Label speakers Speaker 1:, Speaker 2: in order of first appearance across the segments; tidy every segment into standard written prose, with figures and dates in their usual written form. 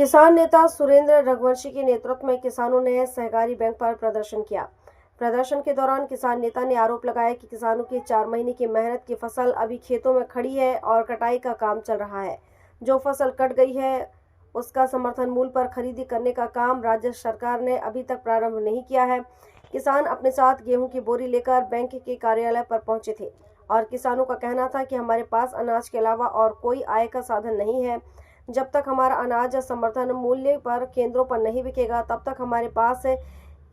Speaker 1: किसान नेता सुरेंद्र रघुवंशी के नेतृत्व में किसानों ने सहकारी बैंक पर प्रदर्शन किया। प्रदर्शन के दौरान किसान नेता ने आरोप लगाया कि किसानों की 4 महीने की मेहनत की फसल अभी खेतों में खड़ी है और कटाई का काम चल रहा है। जो फसल कट गई है उसका समर्थन मूल्य पर खरीदी करने का काम राज्य सरकार ने अभी तक प्रारंभ नहीं किया है। किसान अपने साथ गेहूं की बोरी लेकर बैंक के कार्यालय पर पहुंचे थे और किसानों का कहना था कि हमारे पास अनाज के अलावा और कोई आय का साधन नहीं है। जब तक हमारा अनाज समर्थन मूल्य पर केंद्रों पर नहीं बिकेगा तब तक हमारे पास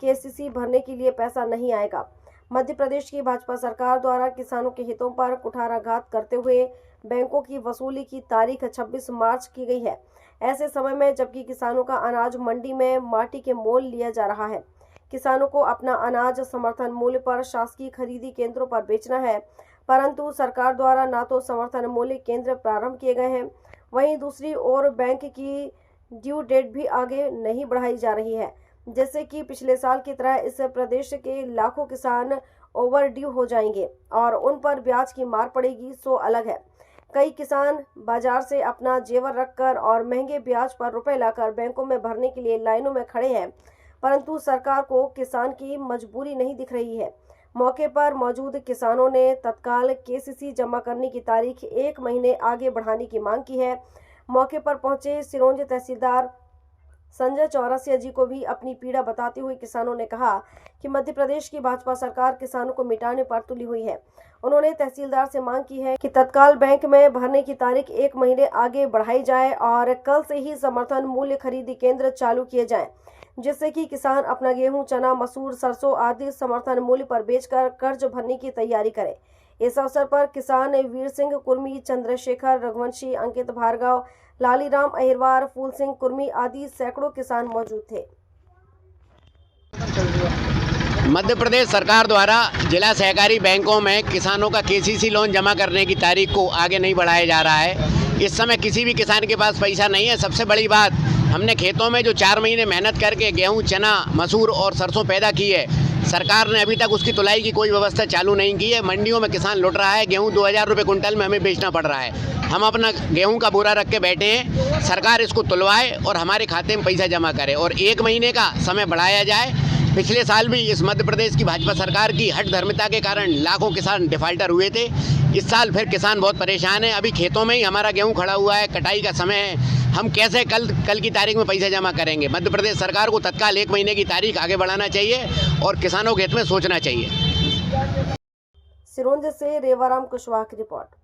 Speaker 1: केसीसी भरने के लिए पैसा नहीं आएगा। मध्य प्रदेश की भाजपा सरकार द्वारा किसानों के हितों पर कुठाराघात करते हुए बैंकों की वसूली की तारीख 26 मार्च की गई है। ऐसे समय में जबकि किसानों का अनाज मंडी में माटी के मोल लिया जा रहा है। किसानों को अपना अनाज समर्थन मूल्य पर शासकीय खरीदी केंद्रों पर बेचना है, परंतु सरकार द्वारा न तो समर्थन मूल्य केंद्र प्रारंभ किए गए हैं, वहीं दूसरी ओर बैंक की ड्यू डेट भी आगे नहीं बढ़ाई जा रही है। जैसे कि पिछले साल की तरह इस प्रदेश के लाखों किसान ओवर ड्यू हो जाएंगे और उन पर ब्याज की मार पड़ेगी सो अलग है। कई किसान बाजार से अपना जेवर रखकर और महंगे ब्याज पर रुपए लाकर बैंकों में भरने के लिए लाइनों में खड़े हैं, परंतु सरकार को किसान की मजबूरी नहीं दिख रही है। मौके पर मौजूद किसानों ने तत्काल केसीसी जमा करने की तारीख 1 महीने आगे बढ़ाने की मांग की है। मौके पर पहुंचे सिरोंज तहसीलदार संजय चौरसिया जी को भी अपनी पीड़ा बताते हुए किसानों ने कहा कि मध्य प्रदेश की भाजपा सरकार किसानों को मिटाने पर तुली हुई है। उन्होंने तहसीलदार से मांग की है कि तत्काल बैंक में भरने की तारीख 1 महीने आगे बढ़ाई जाए और कल से ही समर्थन मूल्य खरीदी केंद्र चालू किए जाएं, जिससे कि किसान अपना गेहूं, चना, मसूर, सरसों आदि समर्थन मूल्य पर बेचकर कर्ज भरने की तैयारी करें। इस अवसर पर किसान वीर सिंह कुर्मी, चंद्रशेखर रघुवंशी, अंकित भार्गव, लालीराम अहिरवार, फूल सिंह कुर्मी आदि सैकड़ों किसान मौजूद थे।
Speaker 2: मध्य प्रदेश सरकार द्वारा जिला सहकारी बैंकों में किसानों का केसीसी लोन जमा करने की तारीख को आगे नहीं बढ़ाया जा रहा है। इस समय किसी भी किसान के पास पैसा नहीं है। सबसे बड़ी बात, हमने खेतों में जो 4 महीने मेहनत करके गेहूं, चना, मसूर और सरसों पैदा की है, सरकार ने अभी तक उसकी तुलाई की कोई व्यवस्था चालू नहीं की है। मंडियों में किसान लुट रहा है। गेहूं 2000 रुपये कुंटल में हमें बेचना पड़ रहा है। हम अपना गेहूं का बोरा रख के बैठे हैं। सरकार इसको तुलवाए और हमारे खाते में पैसा जमा करे और 1 महीने का समय बढ़ाया जाए। पिछले साल भी इस मध्य प्रदेश की भाजपा सरकार की हठ धर्मिता के कारण लाखों किसान डिफाल्टर हुए थे। इस साल फिर किसान बहुत परेशान है। अभी खेतों में ही हमारा गेहूं खड़ा हुआ है, कटाई का समय है। हम कैसे कल की तारीख में पैसा जमा करेंगे? मध्य प्रदेश सरकार को तत्काल 1 महीने की तारीख आगे बढ़ाना चाहिए और किसानों के हित में सोचना चाहिए।
Speaker 1: सिरोंज से रेवाराम कुशवाहा की रिपोर्ट।